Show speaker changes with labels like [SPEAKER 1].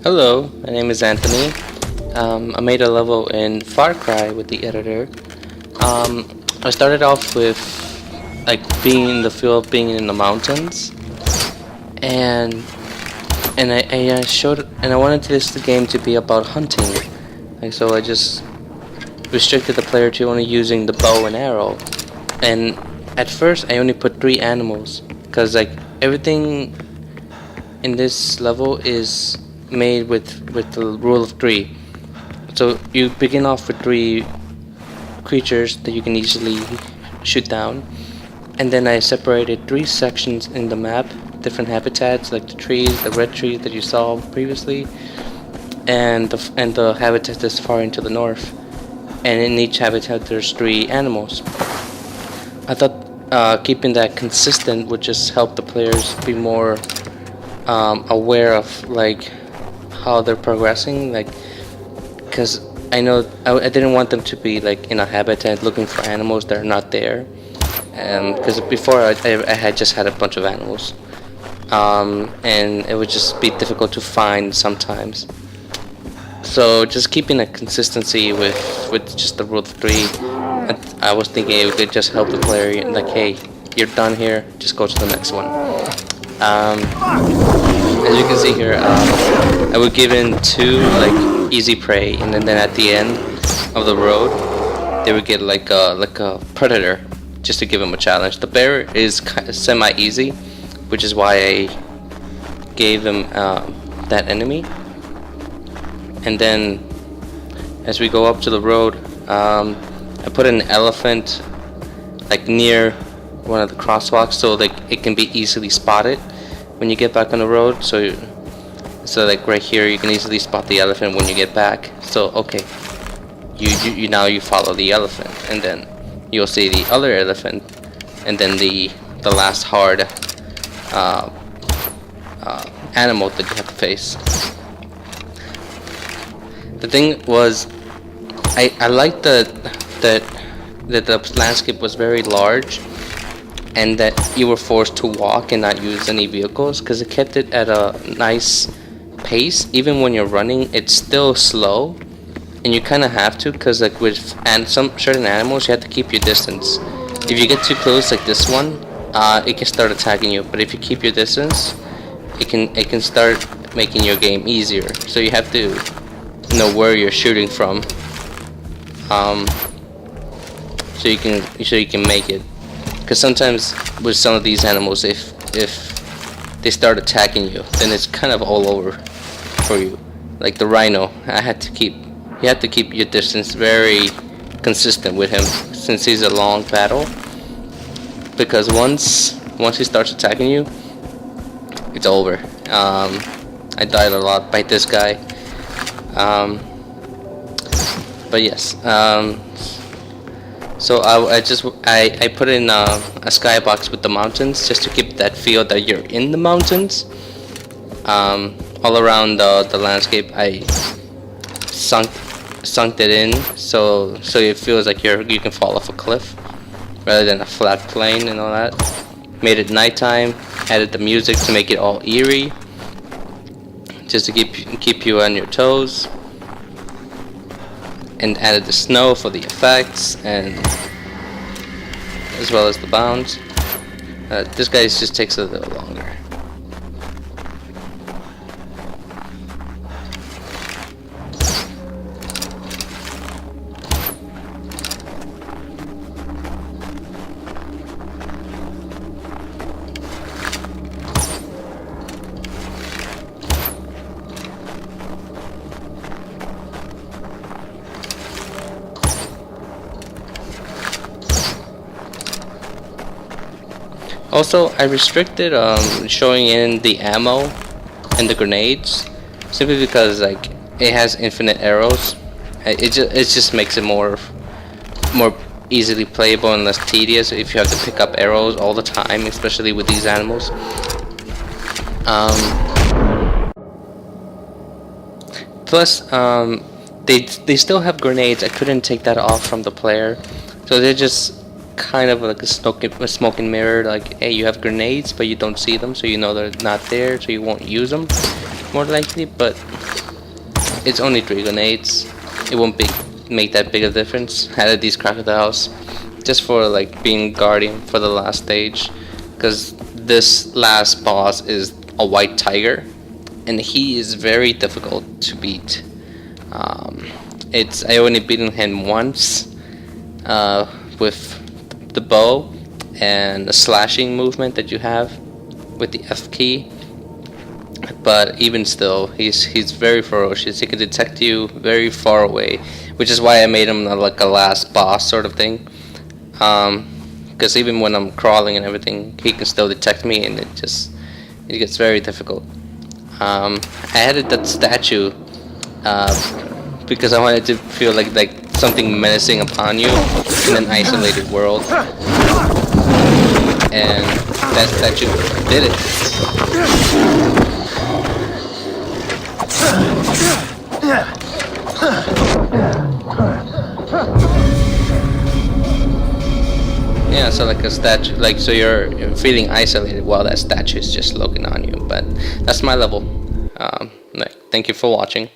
[SPEAKER 1] Hello, my name is Anthony. I made a level in FarCry with the editor. I started off with like being in the field, being in the mountains, and I showed and I wanted this the game to be about hunting. Like so, I just restricted the player to only using the bow and arrow. And at first, I only put 3 animals because like everything in this level is made with the rule of 3. So you begin off with 3 creatures that you can easily shoot down, and then I separated 3 sections in the map, different habitats like the trees, the red tree that you saw previously, and the habitat that's far into the north. And in each habitat there's 3 animals. I thought keeping that consistent would just help the players be more aware of like how they're progressing, like because I know I didn't want them to be like in a habitat looking for animals that are not there, because before I had just had a bunch of animals, and it would just be difficult to find sometimes. So just keeping a consistency with just the rule of 3, I was thinking it could just help the player, like, hey, you're done here, just go to the next one. As you can see here, I would give in 2 like easy prey, and then at the end of the road, they would get like a predator, just to give them a challenge. The bear is semi-easy, which is why I gave them that enemy. And then, as we go up to the road, I put an elephant like near one of the crosswalks, so like it can be easily spotted when you get back on the road. So like right here, you can easily spot the elephant when you get back. So okay, you now you follow the elephant, and then you'll see the other elephant, and then the last hard animal that you have to face. The thing was, I liked that the landscape was very large, and that you were forced to walk and not use any vehicles, because it kept it at a nice pace. Even when you're running, it's still slow, and you kind of have to, because like with some certain animals, you have to keep your distance. If you get too close, like this one, it can start attacking you. But if you keep your distance, it can start making your game easier. So you have to know where you're shooting from, so you can make it. Because sometimes with some of these animals, if they start attacking you, then it's kind of all over for you. Like the rhino, you have to keep your distance very consistent with him, since he's a long battle. Because once he starts attacking you, it's over. I died a lot by this guy. But yes, so I put in a skybox with the mountains, just to keep that feel that you're in the mountains. All around the landscape, I sunk it in, so it feels like you can fall off a cliff rather than a flat plain and all that. Made it nighttime, added the music to make it all eerie, just to keep you on your toes, and added the snow for the effects, and as well as the bounds. This guy just takes a little longer. Also, I restricted showing in the ammo and the grenades, simply because like it has infinite arrows. It just makes it more easily playable and less tedious if you have to pick up arrows all the time, especially with these animals. Plus, they still have grenades. I couldn't take that off from the player, so kind of like a smoking mirror. Like, hey, you have grenades, but you don't see them, so you know they're not there, so you won't use them more likely. But it's only 3 grenades. It won't make that big a difference. Added these crocodiles just for like being guardian for the last stage, because this last boss is a white tiger, and he is very difficult to beat. I only beaten him once with the bow and the slashing movement that you have with the F key. But even still, he's very ferocious. He can detect you very far away, which is why I made him like a last boss sort of thing. Because even when I'm crawling and everything, he can still detect me, and it gets very difficult. I added that statue because I wanted to feel like something menacing upon you in an isolated world, and that statue did it. Yeah, so like a statue, like, so you're feeling isolated while that statue is just looking on you. But that's my level. Thank you for watching.